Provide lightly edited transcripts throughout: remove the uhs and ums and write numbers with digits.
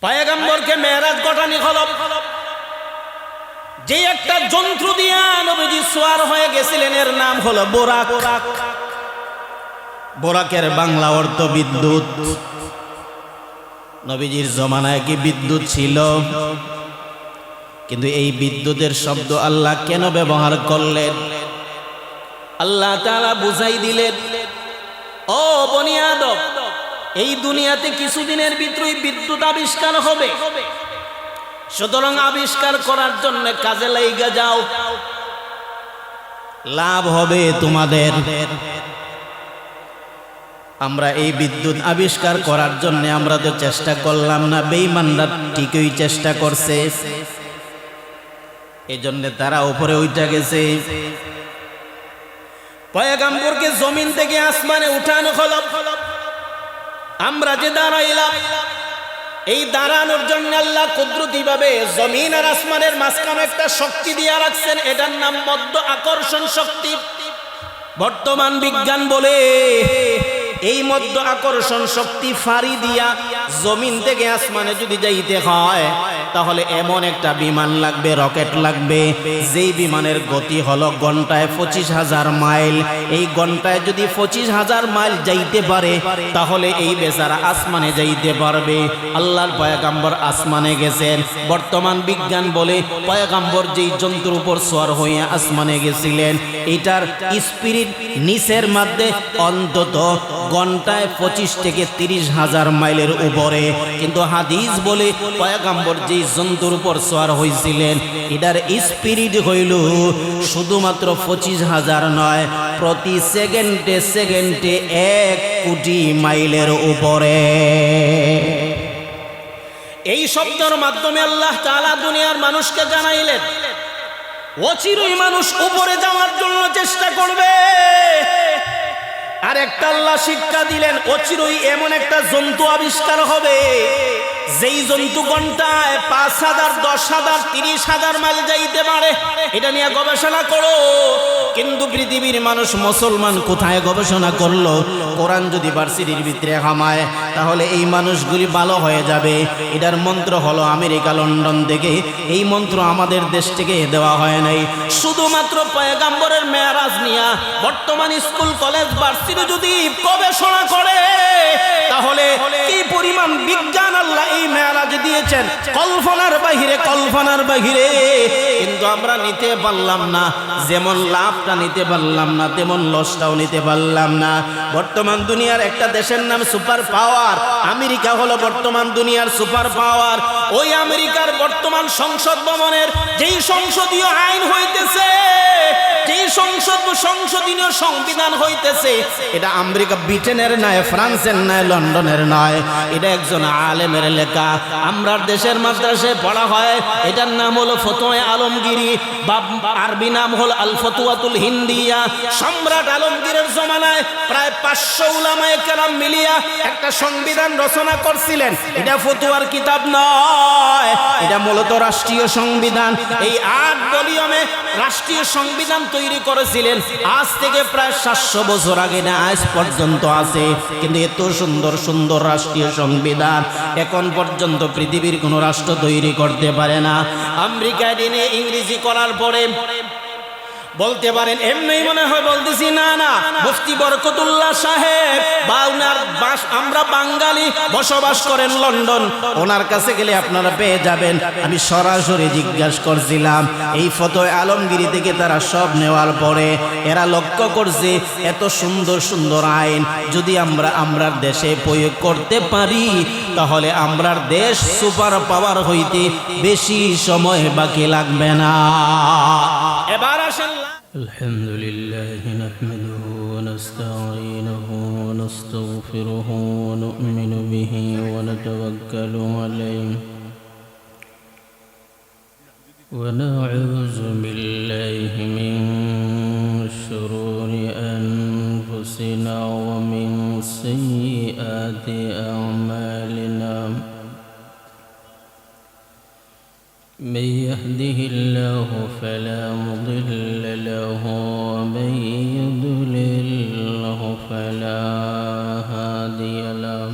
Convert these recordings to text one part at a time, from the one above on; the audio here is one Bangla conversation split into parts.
পয়গম্বরকে মেরাজ ঘটানি হলো যে একটা যন্ত্র দিয়া নবীজি সওয়ার হয়ে গেছিলেন, এর নাম হলো বোরাক। বোরাকের বাংলা অর্থ বিদ্যুৎ। নবীজির জমানায় কি বিদ্যুৎ ছিল? কিন্তু এই বিদ্যুতের শব্দ আল্লাহ কেন ব্যবহার করলেন? আল্লাহ তাআলা বুঝাই দিলেন, ও বনি আদম, এই দুনিয়াতে কিছুদিনের ভিতরেই বিদ্যুৎ আবিষ্কার হবে, সুতরাং আবিষ্কার করার জন্য কাজে লাইগা যাও, লাভ হবে তোমাদের। আমরা এই বিদ্যুৎ আবিষ্কার করার জন্য আমরা তো চেষ্টা করলাম না, বেঈমানরা ঠিকই চেষ্টা করছে, এই জন্য তারা উপরে উঠে গেছে। পয়গম্বরকে জমিন থেকে আসমানে উঠানো হলো। আমরা যে দাঁড়াইলাম, এই দাঁড়ানোর জন্য আল্লাহ কুদরতি ভাবে জমিন আর আসমানের মাঝখানে একটা শক্তি দিয়ে রাখছেন, এটার নাম মধ্য আকর্ষণ শক্তি। বর্তমান বিজ্ঞান বলে এই মধ্য আকর্ষণ শক্তি ফাড়ি দিয়া জমিন থেকে আসমানে যদি যাইতে হয়, তাহলে এমন একটা বিমান লাগবে, রকেট লাগবে, যেই বিমানের গতি হলো ঘন্টায় 25,000 মাইল। এই ঘন্টায় যদি 25,000 মাইল যাইতে পারে, তাহলে এই বেচারা আসমানে যাইতে পারবে। আল্লাহর পয়গম্বর আসমানে গেছেন। বর্তমান বিজ্ঞান বলে পয়গম্বর যেই যন্ত্রের উপর সওয়ার হয়ে আসমানে গেছিলেন, এটার স্পিরিট নিচের মধ্যে অন্তত ঘন্টায় 25 থেকে 30,000 মাইলের উপরে। কিন্তু হাদিস বলে পয়গম্বর যেই যন্ত্রের উপর সওয়ার হয়েছিলেন, এটার স্পিরিট হইল শুধুমাত্র 25,000 নয়, প্রতি সেকেন্ডে সেকেন্ডে 1 কোটি মাইলের উপরে। এই শব্দের মাধ্যমে আল্লাহ তাআলা দুনিয়ার মানুষকে জানাইলেন, অচিরেই মানুষ উপরে যাওয়ার জন্য চেষ্টা করবে। আর একটা আল্লাহ শিক্ষা দিলেন, অচিরেই এমন একটা জন্তু আবিষ্কার হবে, যেই জন্তু ঘন্টায় 5,000, 10,000, 30,000 মাইল যাইতে পারে। এটা নিয়ে গবেষণা করো। কিন্তু পৃথিবীর মানুষ, মুসলমান কোথায় গবেষণা করলো? কোরআন যদি ভার্সিটির ভিতরে হামায়, তাহলে এই মানুষগুলি ভালো হয়ে যাবে। এটার মন্ত্র হলো আমেরিকা, লন্ডন থেকে। এই মন্ত্র আমাদের দেশ থেকে দেওয়া হয় নাই। শুধুমাত্র পয়গম্বরের মেরাজ নিয়া বর্তমান স্কুল, কলেজ, ভার্সিটি যদি গবেষণা করে, তাহলে কি পরিমাণ বিজ্ঞান আল্লাহ এই মেরাজ দিয়েছেন, কল্পনার বাহিরে, কল্পনার বাহিরে। কিন্তু আমরা নিতে পারলাম না। যেমন লাভটা নিতে পারলাম না, তেমন লসটাও নিতে পারলাম না। বর্তমান দুনিয়ার একটা দেশের নাম সুপার পাওয়ার, আমেরিকা হলো বর্তমান দুনিয়ার সুপার পাওয়ার। ওই আমেরিকার বর্তমান সংসদ ভবনের যেই সংসদীয় আইন হইতেছে, যেই সংসদীয় সংবিধান হইতেছে, এটা আমেরিকা, ব্রিটেনের নয়, ফ্রান্সের নয়, লন্ডনের নয়, এটা একজন আলেমের লেখা। আমরা দেশের মাদ্রাসায় পড়া হয়, এটার নাম হলো ফতোয়া আলমগীরি, বা আরবি নাম হলো আল ফতুয়াতুল হিন্দিয়া। সম্রাট আলমগীরের জমানায় প্রায় 500 উলামায়ে কেরাম মিলিয়া একটা সংবিধান রচনা করছিলেন। এটা ফতুয়ার কিতাব নয়, এটা মূলত রাষ্ট্রীয় সংবিধান। এই 8 ভলিউমে রাষ্ট্রীয় সংবিধান তৈরি করেছিলেন। আজ থেকে প্রায় 700 বছর আগে না আজ পর্যন্ত আছে। কিন্তু এত সুন্দর সুন্দর রাষ্ট্রীয় সংবিধান এখন পর্যন্ত পৃথিবীর কোনো রাষ্ট্র তৈরি করতে পারে না। আমেরিকা দিনে ইংরেজি করার পরে বলতে পারেন, এমনি মনে হয় বলতেছি, না না, মুফতি বরকতুল্লাহ সাহেব বা উনার আমরা বাঙালি বসবাস করেন লন্ডন, ওনার কাছে গেলে আপনারা পেয়ে যাবেন। আমি সরাসরি জিজ্ঞাসা করছিলাম, এই ফতোয়া আলমগীরি থেকে তারা সব নেওয়ার পরে এরা লক্ষ্য করছে, এত সুন্দর সুন্দর আইন যদি আমরা দেশে প্রয়োগ করতে পারি, তাহলে আমরার দেশ সুপার পাওয়ার হইতে বেশি সময় বাকি লাগবে না। এবার আসেন, আলহামদুলিল্লাহ নাহমাদুহু ওয়া নাস্তাঈনুহু ওয়া নাস্তাগফিরুহু ওয়া নু'মিনু বিহি ওয়া নাতাওয়াক্কালু আলাইহি ওয়া নাউযু বিল্লাহি মিন শুরুরি আনফুসিনা ওয়া মিন সাইয়্যাতি আ'মালিনা। من يهده الله فلا مضل له ومن يضلله فلا هادي له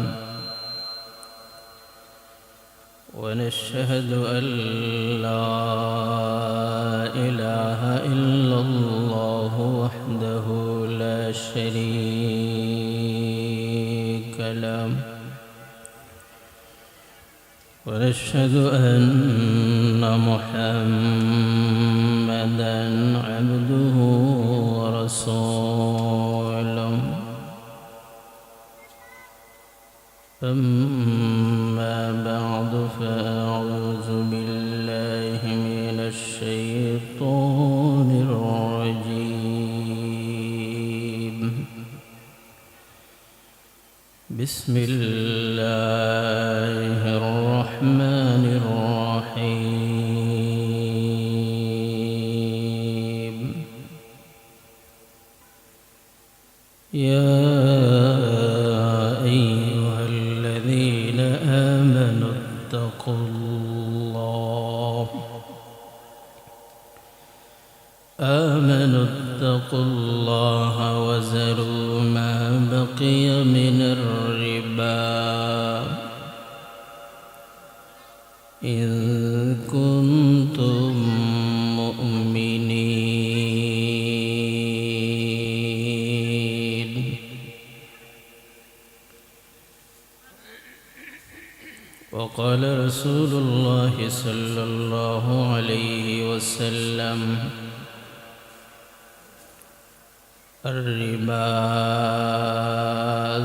ونشهد أن لا إله إلا الله وحده لا شريك له ونشهد أن محمدًا عبده ورسوله أما بعد فأعوذ بالله من الشيطان الرجيم بسم الله الرحمن الرحيم يا أيها الذين آمنوا اتقوا الله وذروا ما بقي من الربا إن كنتم مؤمنين وقال رسول الله صلى الله عليه وسلم الربا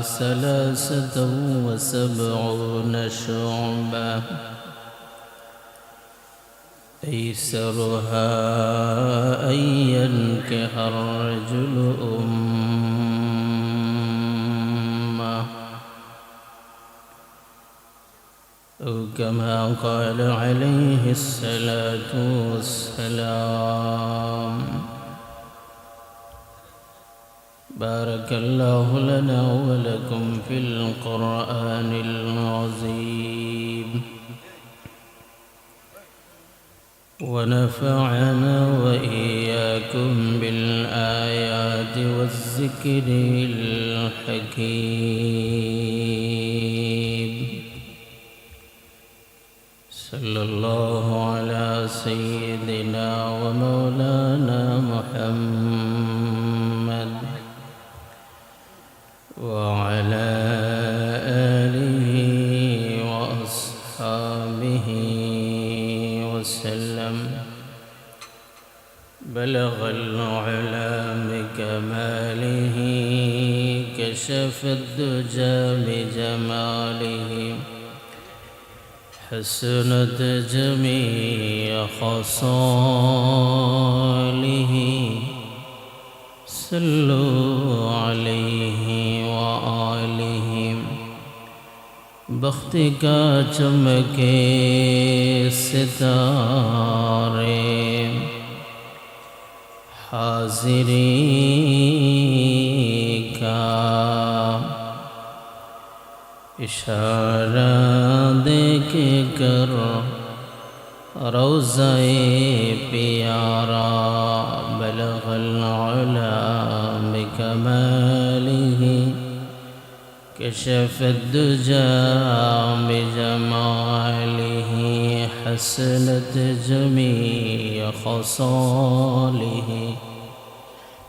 73 شعبة أيسرها أن ينكح الرجل أمه أو كما قال عليه الصلاة والسلام. بارك الله لنا ولكم في القرآن العظيم ونفعنا وإياكم بالآيات والذكر الحكيم. صلى الله على سيدنا ومولانا محمد وعلى آله وأصحابه وسلم. بلغ العلا بكماله كشف الدجى بجماله حسنت جميع خصاله صلوا عليه وآله. بخت کا چمکے ستارے حاضری کا اشارہ دیکھ کر روضہ پیارا بلغ العلا بکمالہ كشف الدجى بجماله حسنت جميع خصاله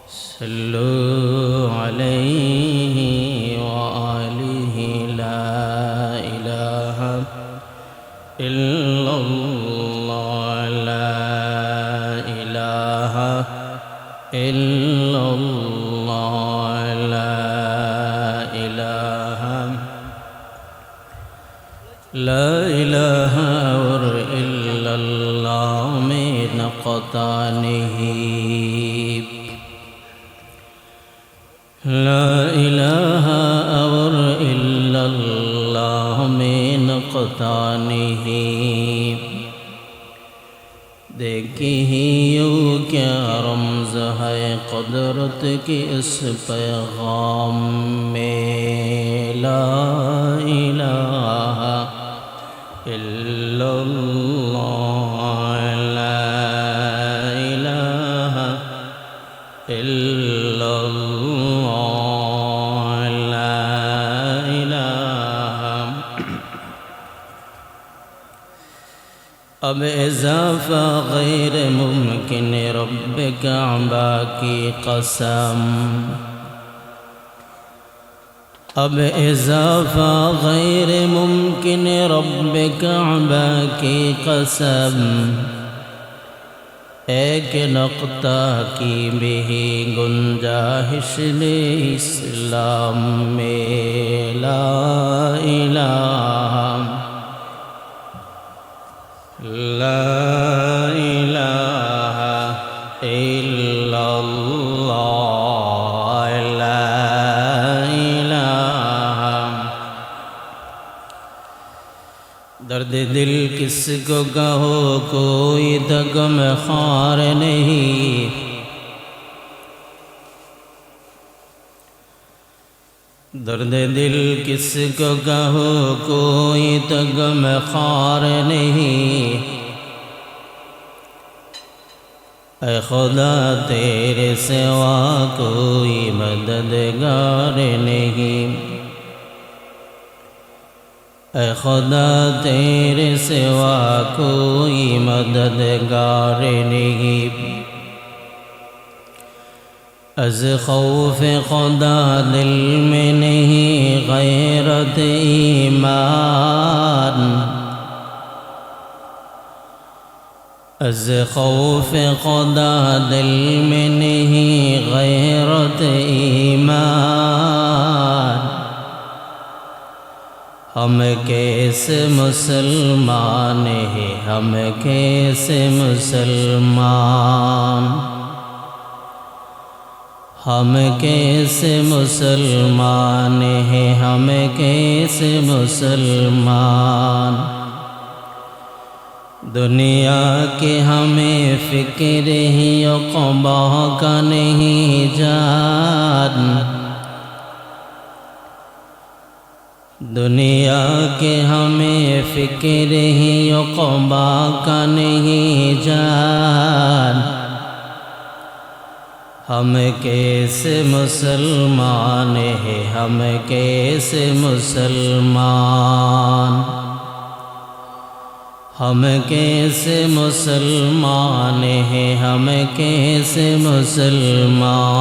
صلوا عليه وآله. لا إله إلا الله لا إله إلا الله لا إله اور إلا الله من قطانه. لا إله اور إلا الله من قطانه. देखियो क्या रमज़ है कुदरत की इस पैगाम में. ला इलाहा इल्लल्लाह ला इलाहा इल्लल्लाह ला इलाहा अब इजाफा गैर मुमकिन रब काबा की कसम। अब इजाफा गैर मुमकिन रब काबा की कसम। एक नक़्ता की भी गुंजाइश ने इस्लाम में। ला इलाहा इल्लल्लाह ला इलाहा। दर्द दिल किसको कहो कोई दगम खार नहीं। दर्द दिल किसको कहो कोई दगम खार नहीं। ऐ खुदा तेरे सिवा कोई मददगार नहीं। ऐ खुदा तेरे सिवा कोई मददगार नहीं। अज़ खौफ खुदा दिल में नहीं गैरत ईमान। अज़ खौफ खुदा दिल में नहीं गैरत ईमान। हम कैसे मुसलमान हैं, हम कैसे मुसलमान। हम कैसे मुसलमान हैं, हम कैसे मुसलमान। दुनिया के हमें फिक्र ही उक़बा का नहीं जान। दुनिया के हमें फिक्र ही उक़बा का नहीं जान। हम कैसे मुसलमान हैं, हम कैसे मुसलमान। हम कैसे मुसलमान हैं, हम कैसे मुसलमान।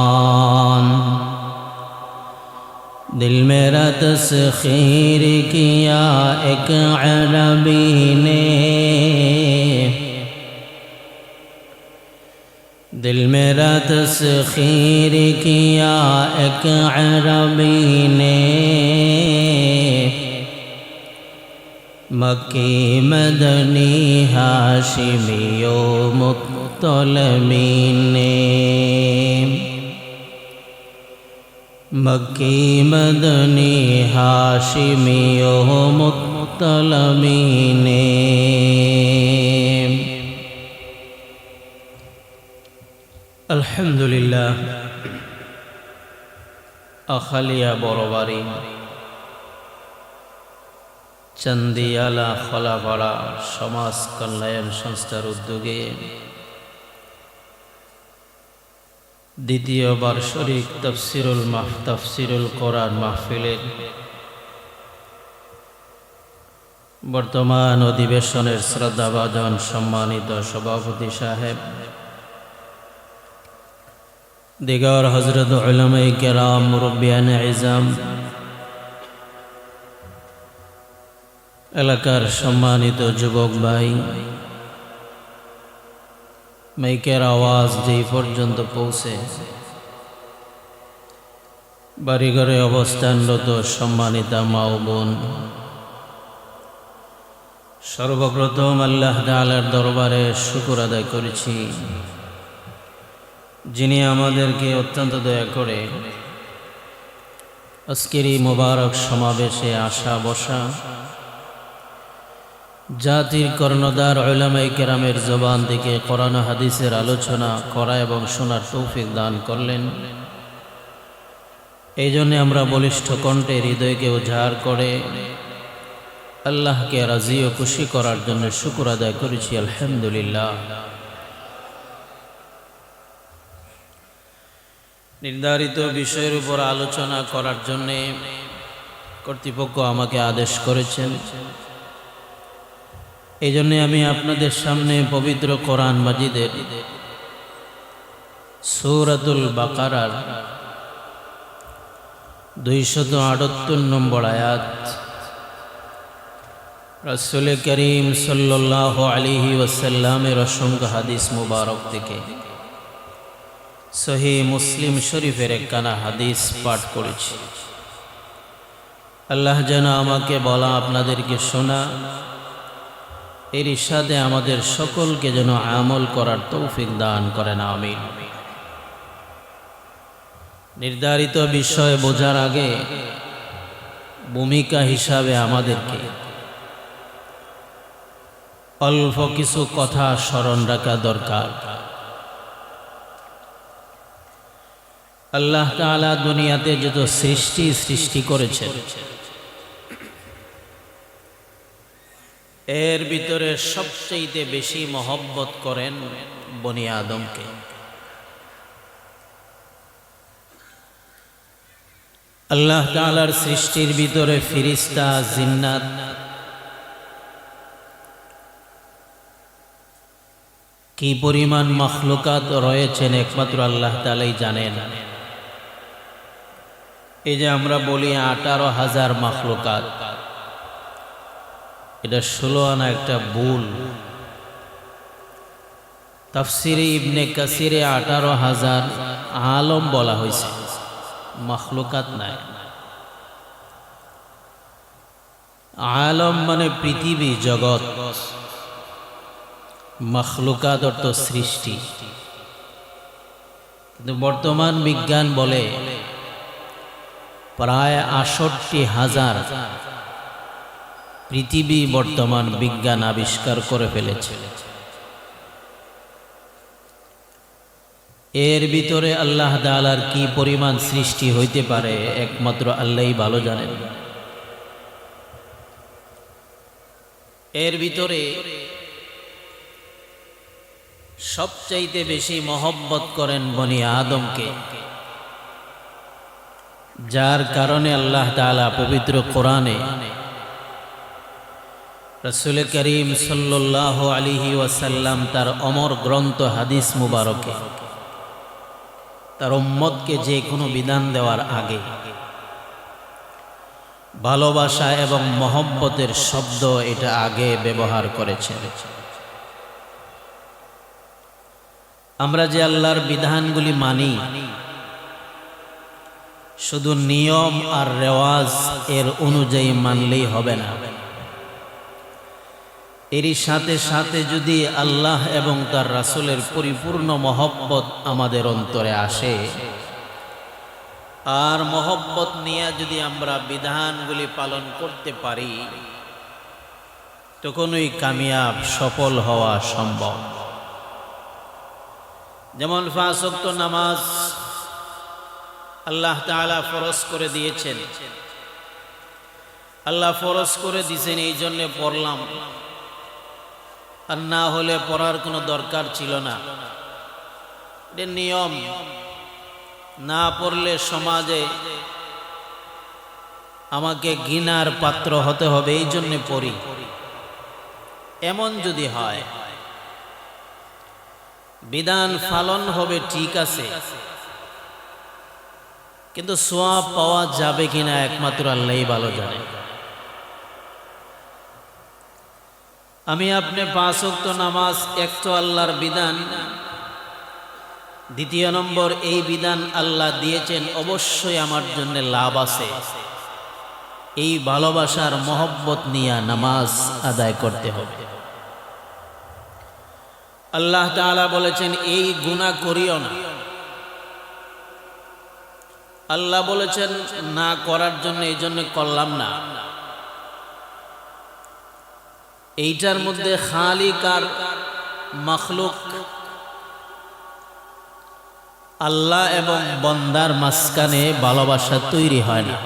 दिल मेरा तस्खीर किया एक अरबी ने। दिल मेरा तस्खीर किया एक अरबी ने। मक्की मदनी हाशिमी ओ मुत्तलबी ने। मक्की मदनी हाशिमी ओ मुत्तलबी ने। अल्हम्दुलिल्लाह। अखलिया बरबारी चंदियाला खलापाड़ा समाज कल्याण संस्थार उद्योगे द्वितीय बार्षिक तफसिरुल कुरान महफिलेर बर्तमान अधिवेशनेर श्रद्धाभाजन सम्मानित सभापति साहेब, दिगार हजरत उलमाए किराम, मुरब्बियान इज़ाम, एलाकार सम्मानित युवक भाई, माइकेर आवाज जेई पर्यन्त पौঁছে बाड़ीघरे अवस्थानरत सम्मानित मा ओ बोन, सर्वप्रथम आल्लाह ताआलार दरबारे शुक्र आदाय करेছি যিনি আমাদেরকে অত্যন্ত দয়া করে আজকের এই মোবারক সমাবেশে আসা বসা জাতির কর্ণধার উলামায়ে কেরামের জবান থেকে কোরআন ও হাদিসের আলোচনা করা এবং শোনার তৌফিক দান করলেন। এই জন্য আমরা বলিষ্ঠ কণ্ঠে হৃদয়কে উজাড় করে আল্লাহকে রাজি ও খুশি করার জন্য শুকর আদায় করেছি আলহামদুলিল্লাহ। নির্ধারিত বিষয়ের উপর আলোচনা করার জন্য কর্তৃপক্ষ আমাকে আদেশ করেছেন। এই জন্যে আমি আপনাদের সামনে পবিত্র কোরআন মাজিদের সূরাতুল বাকারার 278 নম্বর আয়াত, রাসূল করিম সাল্লাল্লাহু আলাইহি ওয়াসাল্লামের অসংখ্য হাদিস মুবারক থেকে সহিহ মুসলিম শরীফের একখানা হাদিস পাঠ করেছি। আল্লাহ যেন আমাকে বলা আপনাদেরকে শোনা এর ইরশাদে আমাদের সকলকে যেন আমল করার তৌফিক দান করেন, আমিন। নির্ধারিত বিষয় বোঝার আগে ভূমিকা হিসাবে আমাদেরকে অল্প কিছু কথা স্মরণ রাখা দরকার। আল্লাহ তাআলা দুনিয়াতে যত সৃষ্টি করেছেন এর ভিতরে সবচেয়ে বেশি মহব্বত করেন বনি আদমকে। আল্লাহ তাআলার সৃষ্টির ভিতরে ফেরেশতা, জিন্নাত, কি পরিমাণ মাখলুকাত রয়েছেন একমাত্র আল্লাহ তাআলাই জানেন। এই যে আমরা বলি 18,000 মাখলুকাত, এটা 16 আনা একটা ভুল। তাফসিরে ইবনে কাসিরে 18,000 আলম বলা হয়েছে, মাখলুকাত নাই। আলম মানে পৃথিবী, জগৎ, মাখলুকাত অর্থ সৃষ্টি। কিন্তু বর্তমান বিজ্ঞান বলে প্রায় 68,000 পৃথিবী বর্তমান বিজ্ঞান আবিষ্কার করে ফেলেছে। এর ভিতরে আল্লাহ তাআলার কি পরিমাণ সৃষ্টি হইতে পারে একমাত্র আল্লাহই ভালো জানেন। এর ভিতরে সবচাইতে বেশি মহব্বত করেন বনি আদমকে, যার কারণে আল্লাহ তাআলা পবিত্র কোরআনে রাসূল করিম সাল্লাল্লাহু আলাইহি ওয়াসাল্লাম তার অমর গ্রন্থ হাদিস মুবারকে তার উম্মতকে যে কোনো বিধান দেওয়ার আগে ভালোবাসা এবং মহব্বতের শব্দ এটা আগে ব্যবহার করেছেন। আমরা যে আল্লাহর বিধানগুলি মানি শুধু নিয়ম আর রেওয়াজ এর অনুযায়ী মানলেই হবে না, এরই সাথে সাথে যদি আল্লাহ এবং তার রাসূলের পরিপূর্ণ মহব্বত আমাদের অন্তরে আসে আর মহব্বত নিয়ে যদি আমরা বিধানগুলি পালন করতে পারি তখনই কামিয়াব, সফল হওয়া সম্ভব। যেমন 5 ওয়াক্ত নামাজ আল্লাহ তাআলা ফরজ করে দিয়েছেন। আল্লাহ ফরজ করে দিয়েছেন এই জন্য পড়লাম, আর না হলে পড়ার কোনো দরকার ছিল না। এটা নিয়ম, না পড়লে সমাজে আমাকে ঘৃণার পাত্র হতে হবে, এই জন্য পড়ি। এমন যদি হয় বিধান পালন হবে ঠিক আছে, কিন্তু সওয়াব পাওয়া যাবে কিনা একমাত্র আল্লাহই ভালো জানে। আমি আপনি 5 ওয়াক্ত নামাজ এক তো আল্লাহর বিধান, দ্বিতীয় নম্বর এই বিধান আল্লাহ দিয়েছেন, অবশ্যই আমার জন্য লাভ আছে। এই ভালোবাসার মহব্বত নিয়ে নামাজ আদায় করতে হবে। আল্লাহ তাআলা বলেছেন এই গুনাহ করিও না। আল্লাহ বলেছেন না করার জন্য, এই জন্য করলাম না। এইটার মধ্যে খালিক আর মাখলুক, আল্লাহ এবং বান্দার মাঝখানে ভালোবাসা তৈরি হয় না।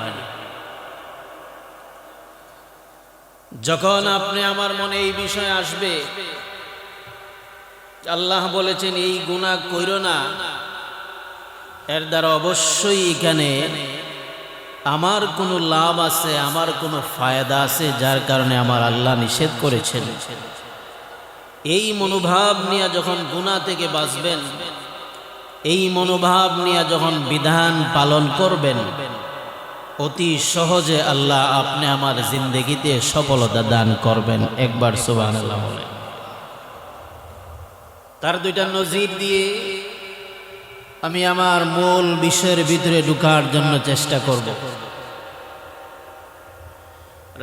যখন আপনি আমার মনে এই বিষয় আসবে আল্লাহ বলেছেন এই গুনাহ কইরো না, এর দ্বারা অবশ্যই এখানে আমার কোনো লাভ আছে, আমার কোনো ফায়দা আছে, যার কারণে আমার আল্লাহ নিষেধ করেছেন। এই মনোভাব নিয়ে যখন গুনাহ থেকে বাঁচবেন, এই মনোভাব নিয়ে যখন বিধান পালন করবেন, অতি সহজে আল্লাহ আপনি আমার জিন্দেগিতে সফলতা দান করবেন। একবার সুবহানাল্লাহ বলেন। তার দুইটা নজির দিয়ে আমি আমার মূল বিষয়ের ভিতরে ঢোকার জন্য চেষ্টা করব।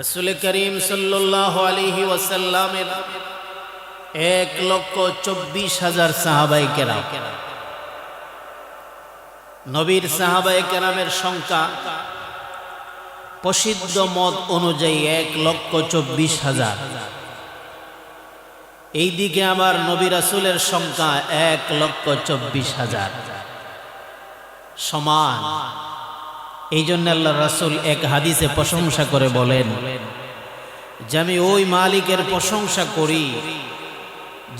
রাসূল করিম সাল্লাল্লাহু আলাইহি ওয়াসাল্লামের 1,24,000 সাহাবায়ে কেরাম, নবীর সাহাবায়ে কেরামের সংখ্যা প্রসিদ্ধ মত অনুযায়ী 1,24,000। এই দিকে আবার নবী রাসূলের সংখ্যা 1,24,000 সমান। এই জন্য আল্লাহ রাসূল এক হাদিসে প্রশংসা করে বলেন যে আমি ওই মালিকের প্রশংসা করি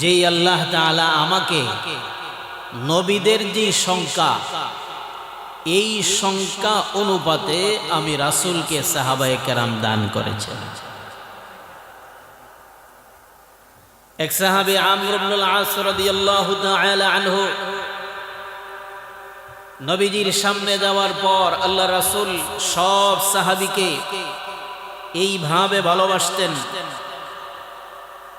যেই আল্লাহ তাআলা আমাকে নবীদের যে সংখ্যা, এই সংখ্যা অনুপাতে আমি রাসূলকে সাহাবায়ে কেরাম দান করেছেন। এক সাহাবী আমর ইবনুল আস রাদিয়াল্লাহু তাআলা আনহু নবীজির সামনে যাওয়ার পর আল্লাহ রাসূল সব সাহাবীকে এইভাবে ভালোবাসতেন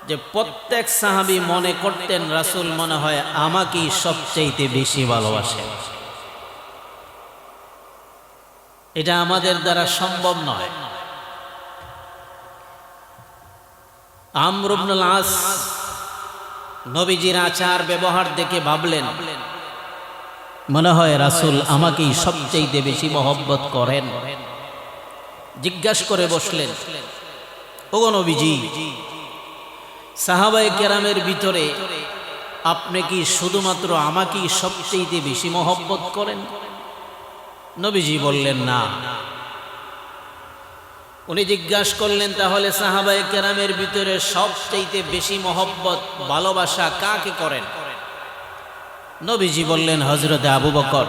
যে প্রত্যেক সাহাবী মনে করতেন রাসূল মনে হয় আমাকেই সবচেয়ে বেশি ভালোবাসেন। এটা আমাদের দ্বারা সম্ভব নয়। আমর ইবনুল আস নবীজির আচার ব্যবহার দেখে ভাবলেন মনে হয় রাসূল আমাকেই সবচেয়ে বেশি মহব্বত করেন। জিজ্ঞাসা করে বসলেন, ওগো নবীজি, সাহাবায়ে কেরামের ভিতরে আপনি কি শুধুমাত্র আমাকেই সবচেয়ে বেশি মহব্বত করেন? নবীজি বললেন না। উনি জিজ্ঞাসা করলেন, তাহলে সাহাবায়ে কেরামের ভিতরে সবচেয়ে বেশি মহব্বত ভালোবাসা কাকে করেন? নবীজি বললেন হযরতে আবু বকর।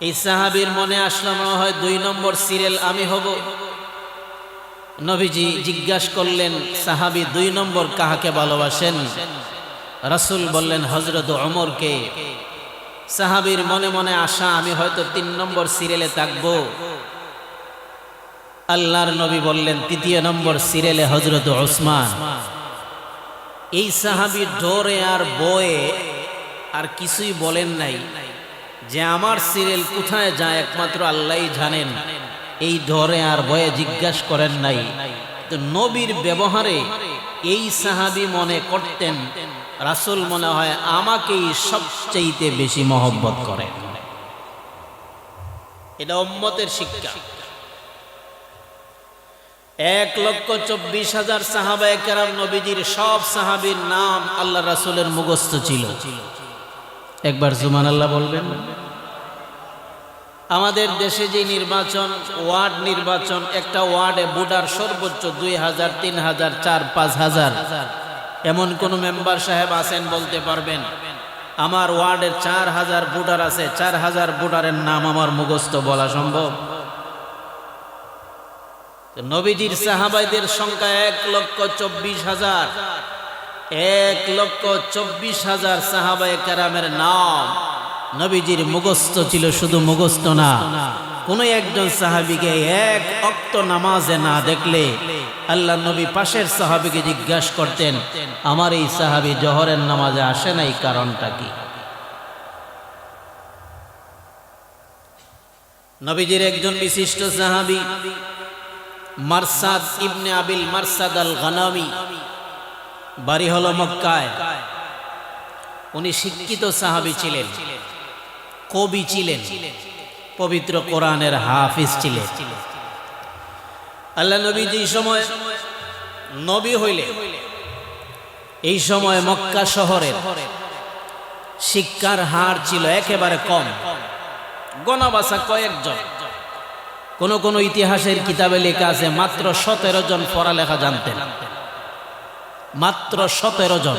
এই সাহাবীর মনে আসলো মনে হয় 2 নম্বর সিরিয়াল আমি হব। নবীজি জিজ্ঞাসা করলেন, সাহাবী 2 নম্বর কাহাকে ভালোবাসেন? রাসূল বললেন হযরত ওমরকে। সাহাবীর মনে মনে আশা আমি হয়তো 3 নম্বর সিরিয়ালে থাকব। আল্লাহর নবী বললেন 3 নম্বর সিরিয়ালে হযরত ওসমান। এই সাহাবী ডরে আর বয়ে আর কিছুই বলেন নাই যে আমার সিরিয়াল কোথায় যায় একমাত্র আল্লাহই জানেন। এই ডরে আর বয়ে জিজ্ঞাসা করেন নাই। তো নবীর ব্যবহারে এই সাহাবী মনে করতেন রাসূল মনে হয় আমাকেই সবচেয়ে বেশি মহব্বত করেন। এটা উম্মতের শিক্ষা। 1,24,000 সাহাবায়ে কেরাম, নবীজির সব সাহাবীর নাম আল্লাহ রাসূলের মুখস্থ ছিল। একবার সুবহানাল্লাহ বলবেন। আমাদের দেশে যে নির্বাচন, ওয়ার্ড নির্বাচন, একটা ওয়ার্ডে ভোটার সর্বোচ্চ 2,000, 3,000, 4,000, 5,000, এমন কোন মেম্বার সাহেব আছেন বলতে পারবেন আমার ওয়ার্ডের 4,000 ভোটার আছে, 4,000 ভোটারের নাম আমার মুখস্থ বলা সম্ভব? নবীজির সাহাবাইদের সংখ্যা 1,24,000। 1,24,000 সাহাবায়ে কেরামের নাম নবীজির মুখস্থ ছিল। শুধু মুখস্থ না, কোন একজন সাহাবীকে এক ওয়াক্ত নামাজে না দেখলে আল্লাহ নবী পাশের সাহাবীকে জিজ্ঞাসা করতেন আমার এই সাহাবী জোহরের নামাজে আসে নাই, কারণটা কি? নবীজির একজন বিশিষ্ট সাহাবী মারসাদ ইবনে আবিল মারসাদ আল গানামি, বাড়ি হলো মক্কায়। উনি শিক্ষিত সাহাবী ছিলেন, কবি ছিলেন, পবিত্র কোরআনের হাফিজ ছিলেন। আল্লাহ নবী যেই সময় নবী হইলেন এই সময় মক্কা শহরের শিক্ষার হার ছিল একেবারে কম, গোনাবাসা কয়েকজন। কোন কোন ইতিহাসের কিতাবে লেখা আছে মাত্র 17 জন পড়ালেখা জানতেন, মাত্র 17 জন।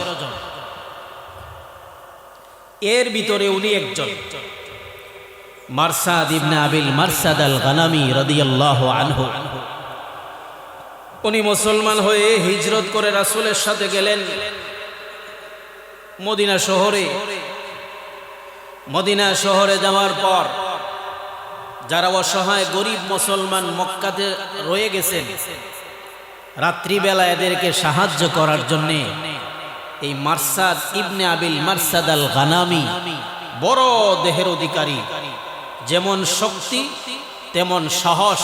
এর ভিতরে উনি একজন, মারসাদ ইবনে আবিল মারসাদ আল গানামি রাদিয়াল্লাহু আনহু। উনি মুসলমান হয়ে হিজরত করে রাসূলের সাথে গেলেন মদিনা শহরে। মদিনা শহরে যাওয়ার পর যারা অসহায় গরিব মুসলমান মক্কাতে রয়ে গেছেন, রাত্রিবেলা এদেরকে সাহায্য করার জন্যে এই মারসাদ ইবনে আবিল মারসাদ আল গানামি বড় দেহের অধিকারী, যেমন শক্তি তেমন সাহস,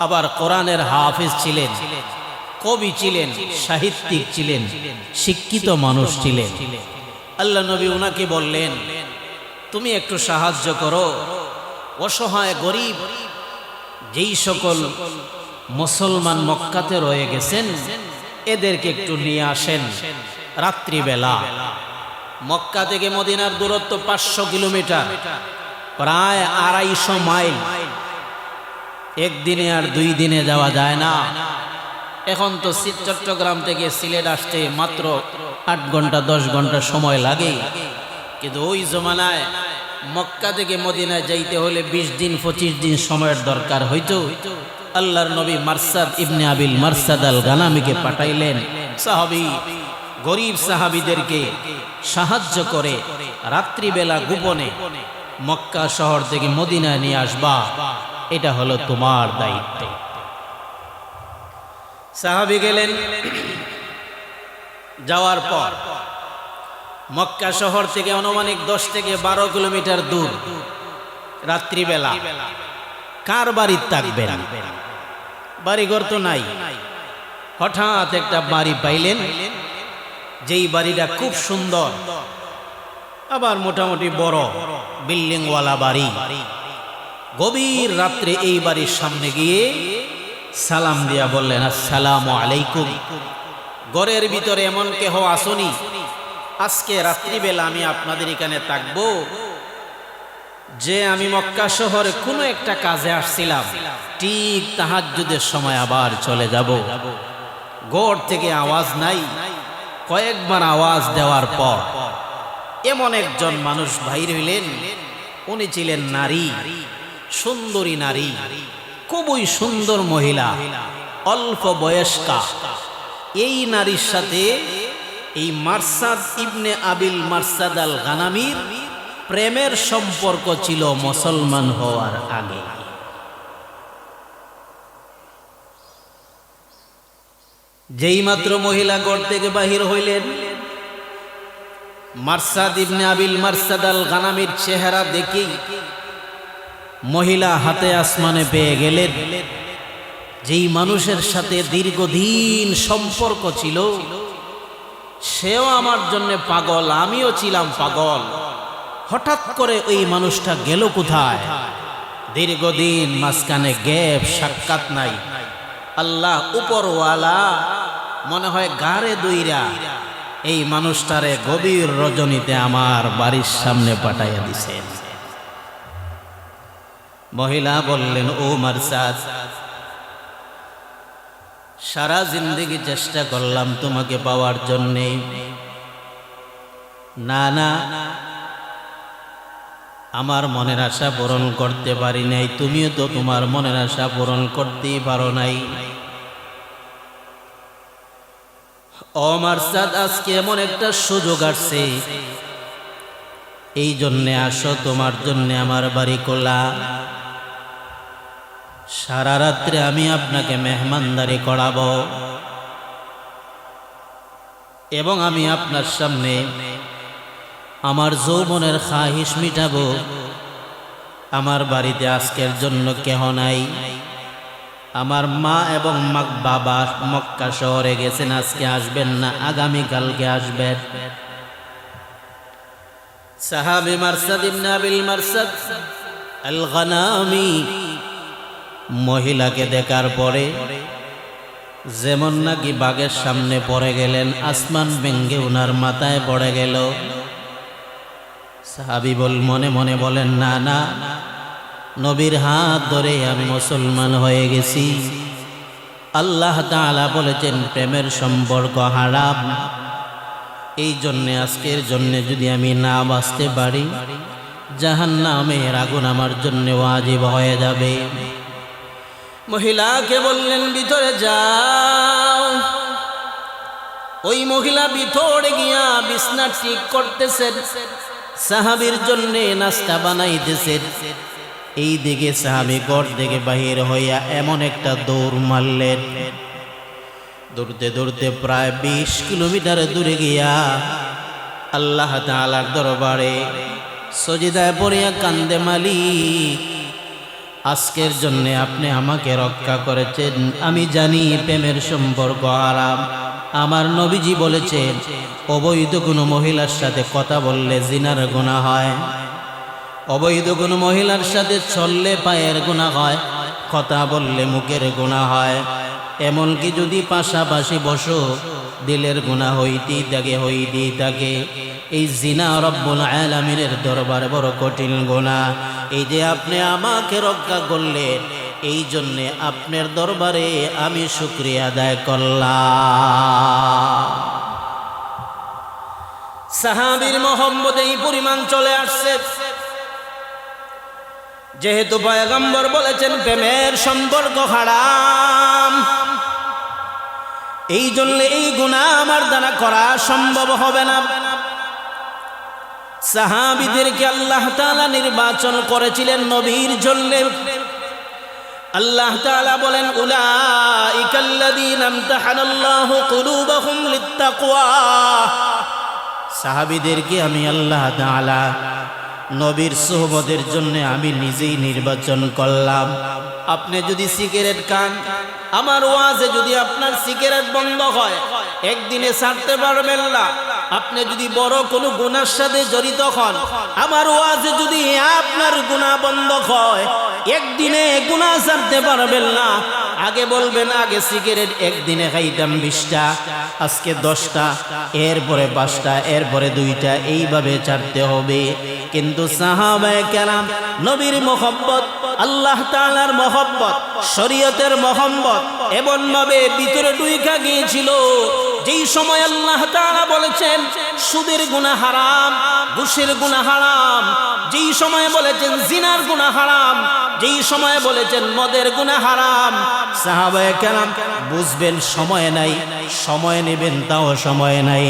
আবার কোরআনের হাফেজ ছিলেন, কবি ছিলেন, সাহিত্যিক ছিলেন, শিক্ষিত মানুষ ছিলেন। আল্লাহ নবী উনাকে বললেন, তুমি একটু সাহায্য করো, অসহায় গরিব যেই সকল মুসলমান মক্কাতে রয়ে গেছেন এদেরকে একটু নিয়ে আসেন রাত্রিবেলা। মক্কা থেকে মদিনার দূরত্ব 500 কিলোমিটার, প্রায় 250 মাইল। একদিনে আর 2 দিনে যাওয়া যায় না। এখন তো চট্টগ্রাম থেকে সিলেট আসতে মাত্র 8 ঘন্টা 10 ঘন্টা সময় লাগে, কিন্তু ওই জমানায় মক্কা থেকে মদিনায় যাইতে হলে 20 দিন 25 দিন সময়ের দরকার হইতো। আল্লাহর নবী মারসাদ ইবনে আবিল মারসাদ আল গানামিকে পাঠাইলেন, সাহাবী গরিব সাহাবীদেরকে সাহায্য করে রাত্রিবেলা গোপনে মক্কা শহর থেকে মদিনায় নিয়ে আসবা, এটা হলো তোমার দায়িত্ব। সাহাবী গেলেন। যাওয়ার পর মক্কা শহর থেকে আনুমানিক 10 থেকে 12 কিলোমিটার দূর। রাত্রিবেলা কার বাড়ি থাকবেন? বাড়িঘর তো নাই। হঠাৎ একটা বাড়ি পাইলেন, যেই বাড়িটা খুব সুন্দর, আবার মোটামুটি বড় বিল্ডিংওয়ালা বাড়ি। গভীর রাত্রে এই বাড়ির সামনে গিয়ে সালাম দিয়া বললেন, আসসালামু আলাইকুম। ঘরের ভিতরে এমন কেহ আসনি? আজকে রাত্রিবেলা আমি আপনাদের এখানে থাকবো, যে আমি মক্কা শহরে কোনো একটা কাজে আসছিলাম, ঠিক তাহাজ্জুদের সময় আবার চলে যাব। ঘর থেকে আওয়াজ নাই। কয়েকবার আওয়াজ দেওয়ার পর এমন একজন মানুষ বাইর হইলেন। উনি ছিলেন নারী, সুন্দরী নারী, খুবই সুন্দর মহিলা, অল্প বয়স্কা। এই নারীর সাথে এই মারসাদ ইবনে আবিল মারসাদ আল গানামির প্রেমের সম্পর্ক ছিল মুসলমান হওয়ার আগে। যেই মাত্র মহিলা ঘর থেকে বাহির হইলেন, মারসাদ ইবনে আবিল মারসাদ আল গানামির চেহারা দেখেই মহিলা হাতে আসমানে পেয়ে গেলেন। যেই মানুষের সাথে দীর্ঘদিন সম্পর্ক ছিল, সেও আমার জন্য পাগল, আমিও ছিলাম পাগল। হঠাৎ করে ওই মানুষটা গেল কোথায়? দীর্ঘদিন মাঝখানে গ্যাপ, সাক্ষাৎ নাই। আল্লাহ উপরওয়ালা মনে হয় গাড়ে দইরা এই মানুষটারে গভীর রজনীতে আমার বাড়ির সামনে পাঠাইয়া দিছেন। মহিলা বললেন, ও মারসাদ, সারা জিন্দেগি চেষ্টা করলাম তোমাকে পাওয়ার জন্যে, না না, আমার মনের আশা পূরণ করতে পারি নাই, তুমিও তো তোমার মনের আশা পূরণ করতেই পারো নাই। ও মারসাদ, আজকে এমন একটা সুযোগ আসছে, এই জন্যে আসো, তোমার জন্যে আমার বাড়ি খোলা। সারা রাত্রে আমি আপনাকে মেহমানদারি করাবো এবং আমি আপনার সামনে আমার যৌবনের খাহিশ মিটাবো। আমার বাড়িতে আজকের জন্য কেহ নাই। আমার মা এবং বাবা মক্কা শহরে গেছেন, আজকে আসবেন না, আগামীকালকে আসবেন। সাহাবী মারসাদ ইবনে আবিল মারসাদ আল গানামি মহিলাকে দেখার পরে যেমন নাকি বাঘের সামনে পড়ে গেলেন, আসমান ভেঙ্গে উনার মাথায় পড়ে গেল। সাহাবী মনে মনে বলেন, না না, নবীর হাত ধরে আমি মুসলমান হয়ে গেছি। আল্লাহ তাআলা বলেছেন প্রেমের সম্পর্ক হারাম। এই জন্যে আজকের জন্যে যদি আমি না বাঁচতে পারি, জাহান্নামের আগুন আমার জন্য ওয়াজিব হয়ে যাবে। মহিলাকে বললেন ভিতরে যাও। ওই মহিলা ভিতরে গিয়া বিছনা ঠিক করতেছেন, সাহাবীর জন্য নাস্তা বানাইতেছেন। এই দিকে সাহাবী ঘর থেকে বাহির হইয়া এমন একটা দৌড় মারলেন, দৌড়তে দৌড়তে প্রায় 20 কিলোমিটার দূরে গিয়া আল্লাহ তাআলার দরবারে সজিদায় পড়িয়া কান্দে, মালিক আজকের জন্য আপনি আমাকে রক্ষা করেছেন। আমি জানি প্রেমের সম্পর্ক হারাম। আমার নবীজি বলেছেন অবৈধ কোনো মহিলার সাথে কথা বললে জিনার গুনাহ হয়, অবৈধ কোনো মহিলার সাথে চললে পায়ের গুনাহ হয়, কথা বললে মুখের গুনাহ হয়, এমনকি যদি পাশাপাশি বসো দিলের গুনাহ হইতেই থাকে। এই জিনা রব্বুল আলামিনের দরবারে বড় কঠিন গুনাহ। এই যে আপনি আমাকে রক্ষা করলেন, এই জন্যে আপনার দরবারে আমি শুকরিয়া আদায় করলাম। সাহাবীর মোহাম্মদ এই পরিমাণ চলে আসছে, যেহেতু পয়গম্বর বলেছেন প্রেমের সম্পর্ক হারাম, এই জন্য এই গুনাহ আমার দ্বারা করা সম্ভব হবে না। সাহাবীদেরকে আল্লাহ তাআলা নির্বাচন করেছিলেন নবীর জন্য। আল্লাহ তাআলা বলেন উলাইকাল্লাযীনা ইমতাহানাল্লাহু কুলুবাহুম লিত্তাকওয়া। সাহাবীদেরকে আমি আল্লাহ তাআলা নবীর সুহবতের জন্য আমি নিজেই নির্বাচন করলাম। আপনি যদি সিগারেট খান, আমার ওয়াজে যদি আপনার সিগারেট বন্ধ হয়, একদিনে ছাড়তে পারবেন না। আপনি যদি বড় কোনো গুনার সাথে জড়িত হন, আমার ওয়াজে যদি আপনার গুনাহ বন্ধ হয়, একদিনে গুনাহ ছাড়তে পারবেন না। আগে বলবেন আগে সিগারেট একদিনে খাইতাম 20টা, আজকে 10টা, এরপরে 5টা, এরপরে 2টা, এইভাবে ছাড়তে হবে। কিন্তু সাহাবায়ে কেরাম নবীর মহব্বত, আল্লাহ তাআলার মহব্বত, শরীয়তের মহব্বত এমন ভাবে ভিতরে ঢুইকা গিয়েছিল, যেই সময় আল্লাহ তাআলা বলেছেন সুদের গুনাহ হারাম, ঘুষের গুনাহ হারাম, যেই সময় বলেছেন জিনার গুনাহ হারাম, যেই সময় বলেছেন মদের গুনাহ হারাম, সাহাবায়ে কেরাম বুঝবেন সময় নাই, সময় নেবেন তাও সময় নাই।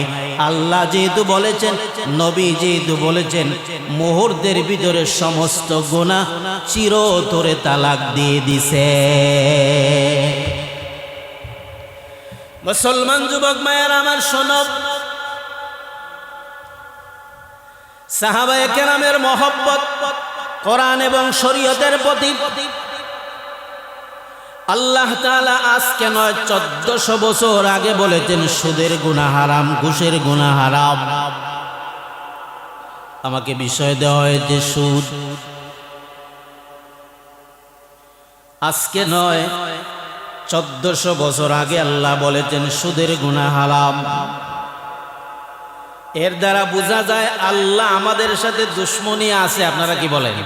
আল্লাহ যেহেতু বলেছেন, নবী যেহেতু বলেছেন, মুহূর্তের ভিতরে সমস্ত গুনাহ চিরতরে তালাক দিয়ে দিছে। মুসলমান যুবক মায়ের আমার শোনো, সাহাবায়ে কেরামের মহব্বত কোরআন এবং শরীয়তের প্রতি আল্লাহ তাআলা আজকে নয় 1400 বছর আগে বলেছেন সুদের গুনাহ হারাম, ঘুষের গুনাহ হারাম। আমাকে বিষয় দেওয়া হয়েছে সুদ। আজকে নয় 1400 বছর আগে আল্লাহ বলেছেন সুদের গুনাহ হারাম। এর দ্বারা বোঝা যায় আল্লাহ আমাদের সাথে দুশ্মনী আছে। আপনারা কি বলেন?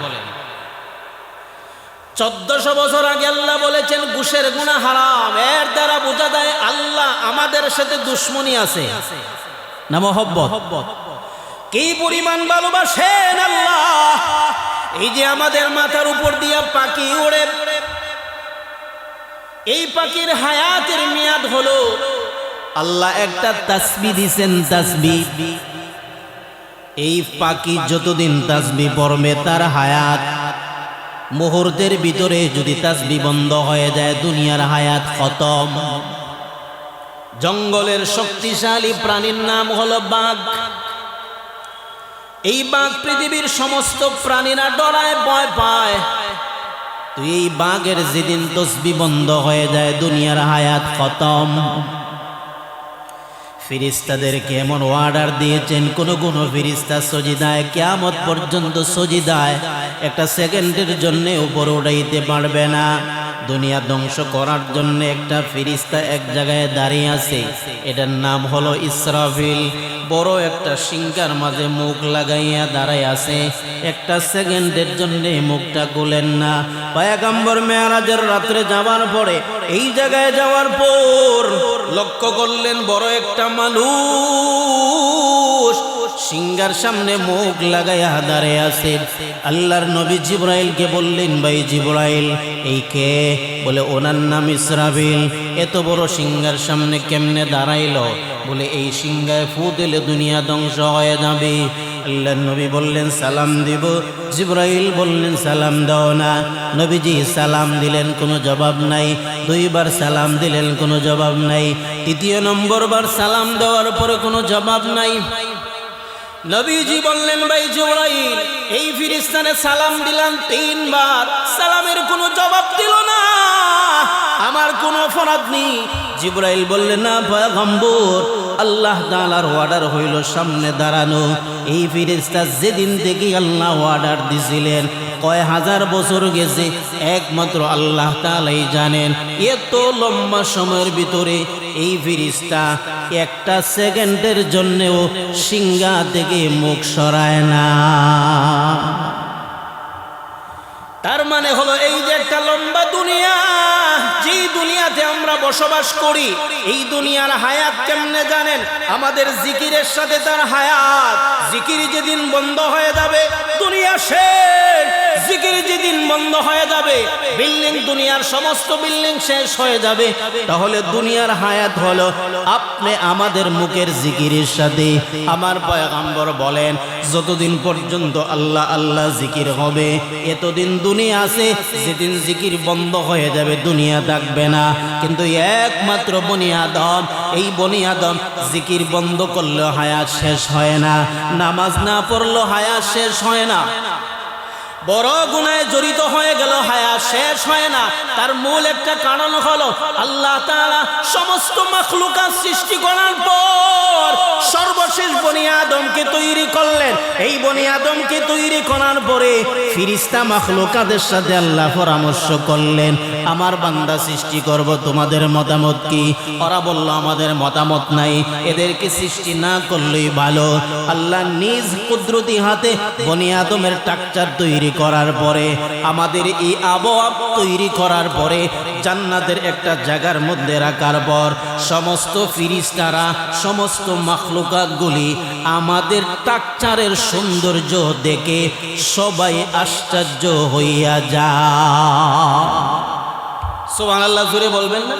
1400 বছর আগে আল্লাহ বলেছেন ঘুষের গুনাহ হারাম, এর দ্বারা বোঝা যায় আল্লাহ আমাদের সাথে দুশ্মনী আছে না মহব্বত? কি পরিমাণ ভালোবাসেন আল্লাহ! এই যে আমাদের মাথার উপর দিয়া পাখি ওড়ে, এই পাখির হায়াতের মেয়াদ হলো, আল্লাহ একটা তাসবিহ দিয়েছেন, তাসবিহ। এই পাখি যতদিন তাসবিহ পড়বে তার হায়াত, মুহূর্তের ভিতরে যদি তাসবিহ বন্ধ হয়ে যায় দুনিয়ার হায়াত খতম। জঙ্গলের শক্তিশালী প্রাণীর নাম হলো বাঘ। এই বাঘ পৃথিবীর সমস্ত প্রাণীরা ডরায়, ভয় পায়। তো এই বাঘের যেদিন তাসবিহ বন্ধ হয়ে যায় দুনিয়ার হায়াত খতম। ফেরেশতাদেরকে এমন অর্ডার দিয়েছেন, কোন কোন ফেরেশতা সজিদায় কিয়ামত পর্যন্ত সজিদায় একটা সেকেন্ডের জন্য উপর উঠাইতে পারবে না। দুনিয়া ধ্বংস করার জন্য একটা ফেরেশতা এক জায়গায় দাঁড়িয়ে আছে, এটার নাম হলো ইসরাফিল। বড় একটা সিংহার মাঝে মুখ লাগাইয়া দাঁড়ায় আছে, একটা সেকেন্ডের জন্য মুখটা খুলেন না। পয়গম্বর মেরাজের রাত্রে যাওয়ার পরে এই জায়গায় যাওয়ার পর লক্ষ্য করলেন বড় একটা মানুষ সিংহার সামনে মুখ লাগাইয়া দাঁড়িয়ে আছে। আল্লাহর নবী জিবরাইলকে বললেন, ভাই জিবরাইল, এই কে? বলে ওনার নাম ইসরাফিল। এত বড় সিংহার সামনে কেমনে দাঁড়াইলো? বলে এই সিংহায় ফু দিলে দুনিয়া ধ্বংস হয়ে যাবে। আল্লাহর নবী বললেন, সালাম দিব। জিবরাইল বললেন, সালাম দাও না। নবীজি সালাম দিলেন, কোনো জবাব নাই। দুইবার সালাম দিলেন, কোনো জবাব নাই। তৃতীয় নম্বর বার সালাম দেওয়ার পরে কোনো জবাব নাই। নবীজি বললেন, ভাই জিবরাইল, এই ফেরেশতারে সালাম দিলাম 3 বার, সালামের কোনো জবাব দিল না, আমার কোনো অপরাধ নেই। জিবরাইল বললেন, না পয়গম্বর, আল্লাহ তাআলার অর্ডার হইল সামনে দাঁড়ানো। এই ফেরেশতা যেদিন থেকে আল্লাহ অর্ডার দিছিলেন, কয় হাজার বছর গেছে, একমাত্র আল্লাহ তাআলাই জানেন। এত লম্বা সময়ের ভিতরে এই ফেরেশতা একটা সেকেন্ডের জন্যও সিংহা থেকে মুখ সরায় না। তার মানে হলো, এই যে একটা লম্বা দুনিয়া, যেই দুনিয়াতে আমরা বসবাস করি, এই দুনিয়ার হায়াত কেমনে জানেন? আমাদের জিকিরের সাথে তার হায়াত। জিকির যেদিন বন্ধ হয়ে যাবে, দুনিয়া শেষ। জিকির যেদিন বন্ধ হয়ে যাবে, বিল্ডিং, দুনিয়ার সমস্ত বিল্ডিং শেষ হয়ে যাবে। তাহলে দুনিয়ার হায়াত হলো আপনি আমাদের মুখের জিকিরের সাথে। আমার পয়গম্বর বলেন, যতদিন পর্যন্ত আল্লাহ আল্লাহ জিকির হবে, এতদিন দুনিয়া আছে। যেদিন জিকির বন্ধ হয়ে যাবে, দুনিয়া থাকবে না। কিন্তু একমাত্র বনি আদম, এই বনি আদম জিকির বন্ধ করলে হায়াত শেষ হয় না, নামাজ না পড়লে হায়াত শেষ হয় না, বড় গুনাহে জড়িত হয়ে গেল হায়াত শেষ হয় না। তার মূল একটা কারণ হলো, আল্লাহ তাআলা সমস্ত মাখলুকাত সৃষ্টি করার পর সর্বশেষ বনি আদমকে তৈরি করলেন। এই বনি আদমকে তৈরি করার পরে ফেরেশতা মাখলুকাতের সাথে আল্লাহ পরামর্শ করলেন, আমার বান্দা সৃষ্টি করব, তোমাদের মতামত কি? ওরা বলল, আমাদের মতামত নাই, এদেরকে সৃষ্টি না করলেই ভালো। আল্লাহ নিজ কুদরতি হাতে বনি আদমের স্ট্রাকচার তৈরি করার পরে, আমাদের এই আবহাওয়া তৈরি করার পরে, জান্নাতের একটা জায়গার মধ্যে রাখার পর, সমস্ত ফেরেশতারা, সমস্ত মাখলুকাতগুলি আমাদের স্ট্রাকচারের সৌন্দর্য দেখে সবাই আশ্চর্য হইয়া যায়। সুবহানাল্লাহ, জোরে বলবেন না?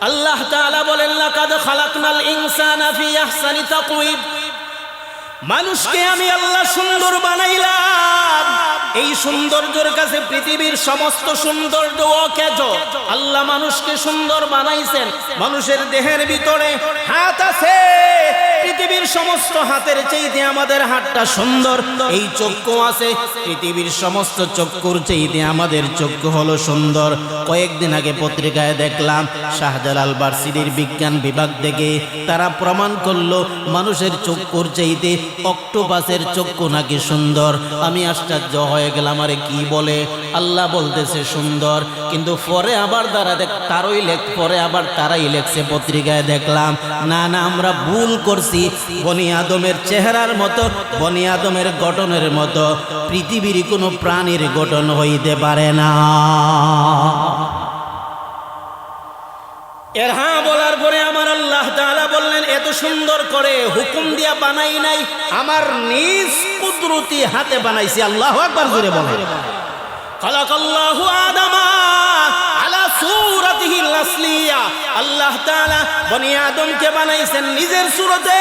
আল্লাহ তাআলা বলেন, লাকাদ খালাকনাল ইনসানা ফি আহসানি তাকওয়িম। মানুষকে আমি আল্লাহ সুন্দর বানাইলাম। এই সৌন্দর্যের কাছে পৃথিবীর সমস্ত সৌন্দর্য অকেজ। আল্লাহ মানুষকে সুন্দর বানাইছেন। মানুষের দেহের ভিতরে হাত আছে, পৃথিবীর সমস্ত হাতের চাইতে আমাদের হাতটা সুন্দর। এই চক্ষু আছে, পৃথিবীর সমস্ত চক্ষুর চাইতে আমাদের চক্ষু হলো সুন্দর। কয়েকদিন আগে পত্রিকায় দেখলাম, শাহজালাল ভার্সিটির বিজ্ঞান বিভাগ থেকে তারা প্রমাণ করলো, মানুষের চক্ষুর চাইতে অক্টোপাসের চক্ষু নাকি সুন্দর। আমি আশ্চর্য হয়ে গেলাম, আরে কি বলে? আল্লাহ বলতেছে সুন্দর, কিন্তু পরে আবার তারাই লেখছে পত্রিকায় দেখলাম, না না, আমরা ভুল করছি। বনি আদমের চেহারার মতো, বনি আদমের গঠনের মতো পৃথিবীর কোনো প্রাণীর গঠন হইতে পারে না। এর হ্যাঁ বলার পরে আমার আল্লাহ তাআলা বললেন, এত সুন্দর করে হুকুম দিয়া বানাই নাই, আমার নিজ কুদরতি হাতে বানাইছি। আল্লাহু আকবার, জোরে বলেন। খালাকাল্লাহু আদামা আলা সূরাতিহিল আসলিয়া। আল্লাহ তাআলা বনি আদমকে বানাইছেন নিজের সূরতে,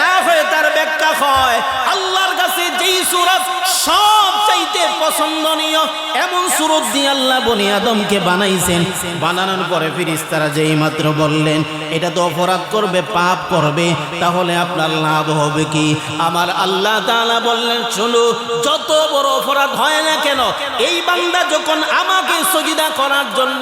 না হয় তার ব্যাখ্যা হয় আল্লাহর কাছে যেই সূরত সবচাইতে পছন্দনীয়, এমন সূরত দিয়ে আল্লাহ বনি আদমকে বানাইছেন। বানানোর পরে ফেরেশতারা যেই মাত্র বললেন, এটা তো অপরাধ করবে, পাপ করবে, তাহলে আপনার লাভ হবে কি? আমার আল্লাহ তাআলা বললেন, চলো, যত বড় অপরাধ হয় না কেন, এই বান্দা যখন আমাকে সজদা করার জন্য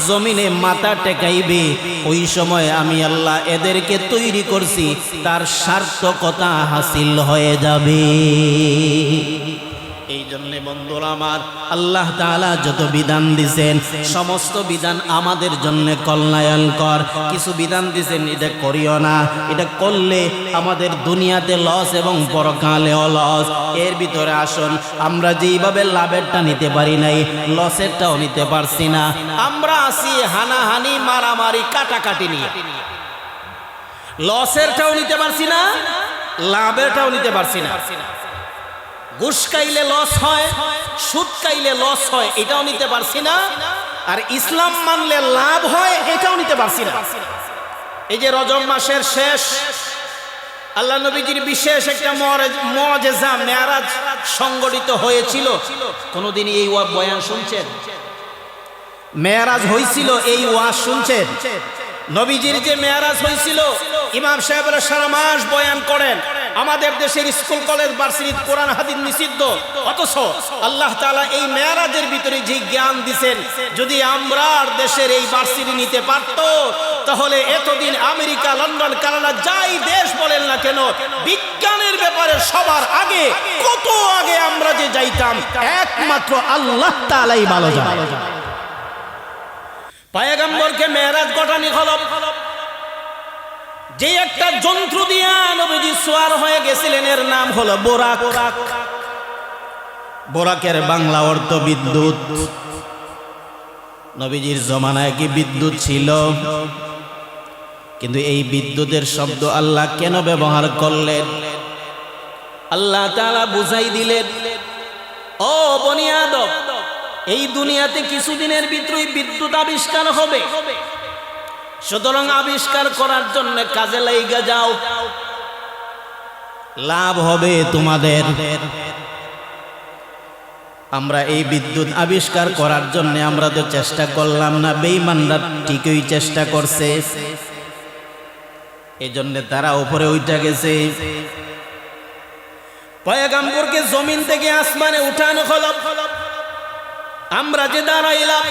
জমিনে মাথা টেকাইবে, ওই সময় আমি আল্লাহ এদেরকে তৈরি করছি, তার সার্থকতা হাসিল হয়ে যাবে। এই জন্য বন্ধুরা আমার, আল্লাহ তাআলা যত বিধান দিয়েছেন, সমস্ত বিধান আমাদের জন্য কল্যাণকর। কিছু বিধান দিয়েছেন, এটা করিও না, এটা করলে আমাদের দুনিয়াতে লস এবং পরকালেও লস। এর ভিতরে আসুন, আমরা যেইভাবে লাভেরটা নিতে পারি নাই, লসেরটাও নিতে পারছি না। আমরা আছি হানাহানি, মারামারি, কাটাকাটি নিয়ে, লসেরটাও নিতে পারছি না, লাভেরটাও নিতে পারছি না। ঘুষ খাইলে লস হয়, সুদ খাইলে লস হয়, এটাও নিতে পারছি না। আর ইসলাম মানলে লাভ হয়, এটাও নিতে পারছি না। এই যে রজব মাসের শেষ, আল্লাহ নবীজির বিশেষ একটা মুআজিজা মেরাজ সংগঠিত হয়েছিল। কোনদিন এই বয়ান শুনছেন? মেরাজ হয়েছিল, এই ওয়াজ শুনছেন? নবীজির যে মেরাজ হয়েছিল, ইমাম সাহেবরা সারা মাস বয়ান করেন। আমাদের দেশের স্কুল কলেজ ভার্সিটি কোরআন হাদিস নিষিদ্ধ, অথচ আল্লাহ তাআলা এই মেরাজের ভিতরে যে জ্ঞান দিবেন, যদি আমরা দেশের এই ভার্সিটি নিতে পারত, তাহলে এতদিন আমেরিকা, লন্ডন, কানাডা যাই দেশ বলেন না কেন, বিজ্ঞানের ব্যাপারে সবার আগে, কত আগে আমরা যে যাইতাম, একমাত্র আল্লাহ তাআলাই ভালো জানে। পয়গম্বরকে মেরাজ ঘটানি হলো, যে একটা যন্ত্র দিয়া নবীজি সওয়ার হয়ে গেছিলেন, এর নাম হলো বোরাক। বোরাকের বাংলা অর্থ বিদ্যুৎ। নবীজির জমানায় কি বিদ্যুৎ ছিল? কিন্তু এই বিদ্যুতের শব্দ আল্লাহ কেন ব্যবহার করলেন? আল্লাহ তাআলা বুঝাই দিলেন, ও বনি আদম, এই দুনিয়াতে কিছুদিনের ভিতরেই বিদ্যুৎ আবিষ্কার হবে, সুতরাং আবিষ্কার করার জন্য কাজে লাইগা যাও, লাভ হবে তোমাদের। আমরা এই বিদ্যুৎ আবিষ্কার করার জন্য আমরা তো চেষ্টা করলাম না, বেঈমানরা ঠিকই চেষ্টা করছে, এই জন্য তারা উপরে উঠে গেছে। পয়গম্বরকে জমিন থেকে আসমানে উঠানো হলো। আমরা যে দাঁড়াইলাম,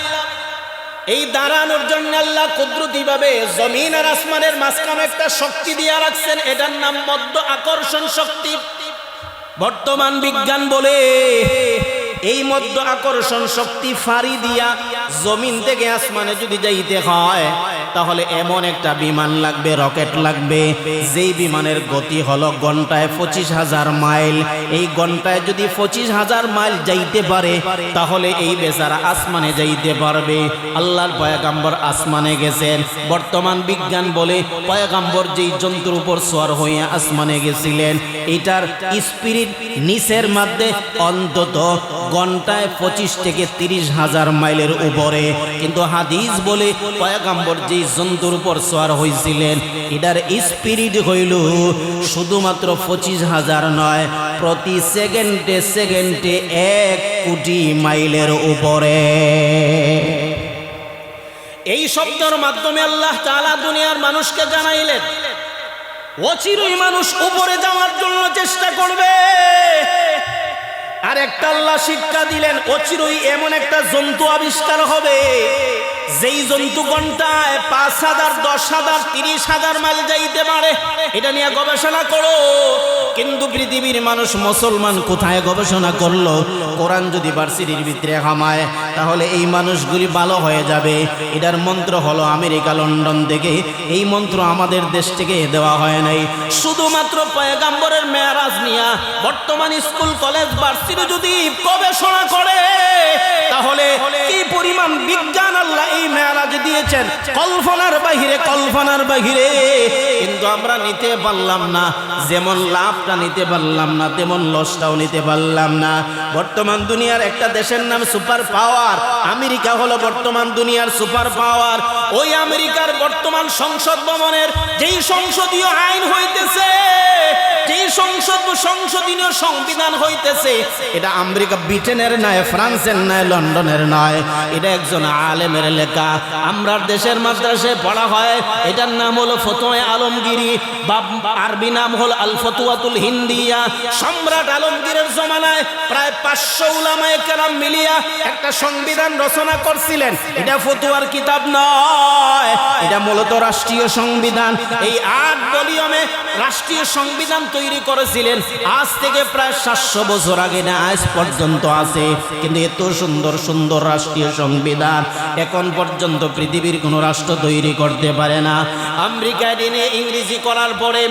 এই দাঁড়ানোর জন্য আল্লাহ কুদরতি ভাবে জমিন আর আসমানের মাঝখানে একটা শক্তি দিয়ে রাখছেন, এটার নাম মধ্য আকর্ষণ শক্তি। বর্তমান বিজ্ঞান বলে এই মধ্য আকর্ষণ শক্তি ফাড়ি দিয়া জমিন থেকে আসমানে যদি যাইতে হয়, তাহলে এমন একটা বিমান লাগবে, রকেট লাগবে, যেই বিমানের গতি হলো ঘন্টায় 25,000 মাইল। এই ঘন্টায় যদি 25,000 মাইল যাইতে পারে, তাহলে এই বেচারা আসমানে যাইতে পারবে। আল্লাহর পয়গম্বর আসমানে গেছেন। বর্তমান বিজ্ঞান বলে পয়গম্বর যেই যন্ত্রের উপর সওয়ার হয়ে আসমানে গেছিলেন, এটার স্পিরিট নিচের মধ্যে অন্তত ঘন্টায় 25 থেকে 30,000 মাইলের উপরে। কিন্তু হাদিস বলে পয়গম্বর যেই যন্ত্রের উপর সওয়ার হয়েছিলেন, এটার স্পিরিট হইল শুধুমাত্র 25,000 নয়, প্রতি সেকেন্ডে সেকেন্ডে 1 কোটি মাইলের উপরে। এই শব্দের মাধ্যমে আল্লাহ তাআলা দুনিয়ার মানুষকে জানাইলেন, অচিরেই মানুষ উপরে যাওয়ার জন্য চেষ্টা করবে। আর একটা আল্লাহ শিক্ষা দিলেন, অচিরেই এমন একটা জন্তু আবিষ্কার হবে, যেই জন্তু ঘন্টায় 5,000, 10,000, 30,000 মাইল যাইতে পারে। এটা নিয়ে গবেষণা করো। কিন্তু পৃথিবীর মানুষ, মুসলমান কোথায় গবেষণা করলো? কোরআন যদি ভার্সিটির ভিতরে হামায়, তাহলে এই মানুষগুলি ভালো হয়ে যাবে। এটার মন্ত্র হলো আমেরিকা, লন্ডন থেকে। এই মন্ত্র আমাদের দেশ থেকে দেওয়া হয় নাই। শুধুমাত্র পয়গম্বরের মেরাজ নিয়া বর্তমান স্কুল কলেজ ভার্সিটি যদি গবেষণা করে, তাহলে কি পরিমাণ বিজ্ঞান আল্লাহ এই মেরাজ দিয়েছেন, কল্পনার বাহিরে, কল্পনার বাহিরে। কিন্তু আমরা নিতে পারলাম না, যেমন লাভটা নিতে পারলাম না, তেমন লসটাও নিতে পারলাম না। বর্তমান দুনিয়ার একটা দেশের নাম সুপার পাওয়ার, আমেরিকা হলো বর্তমান দুনিয়ার সুপার পাওয়ার। ওই আমেরিকার বর্তমান সংসদ ভবনের যেই সংসদীয় আইন হইতেছে, যেই সংসদীয় সংবিধান হইতেছে, এটা আমেরিকা, ব্রিটেনের নয়, ফ্রান্সের নয়, লন্ডনের নয়, এটা একজন আলেমের লেখা। আমরা দেশের মাদ্রাসায় পড়া হয়, এটার নাম হলো ফতোয়া আলমগীরি, বা আরবি নাম হলো আল ফতওয়াতুল হিন্দিয়া। সম্রাট আলমগীরের জমানায় প্রায় 500 উলামায়ে কেরাম মিলিয়া একটা সংবিধান রচনা করছিলেন। এটা ফতোয়ার কিতাব নয়, এটা মূলত রাষ্ট্রীয় সংবিধান। এই 8 ভলিউমে রাষ্ট্রীয় সংবিধান তৈরি করেছিলেন। আজ থেকে প্রায় 700 বছর আগে না আজ পর্যন্ত আছে। কিন্তু এত সুন্দর সুন্দর রাষ্ট্রীয় সংবিধান এখন পর্যন্ত পৃথিবীর কোনো রাষ্ট্র তৈরি করতে পারে না। আমেরিকায় দিনে ইংরেজি করার পরে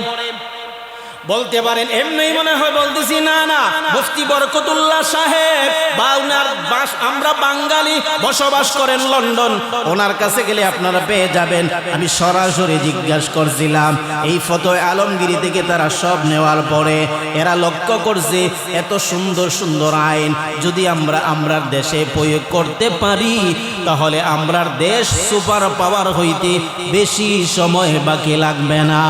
বলতে পারেন এমনি মনে হয় বলতেছি, না না, মুফতি বরকতুল্লাহ সাহেব বা উনার আমরা বাঙালি বসবাস করেন লন্ডন, ওনার কাছে গেলে আপনারা পেয়ে যাবেন। আমি সরাসরি জিজ্ঞাসা করছিলাম, এই ফতোয়া আলমগীরি থেকে তারা সব নেওয়ার পরে এরা লক্ষ্য করছে এত সুন্দর সুন্দর আইন যদি আমরার দেশে প্রয়োগ করতে পারি তাহলে আমরার দেশ সুপার পাওয়ার হইতে বেশি সময় বাকি লাগবে না।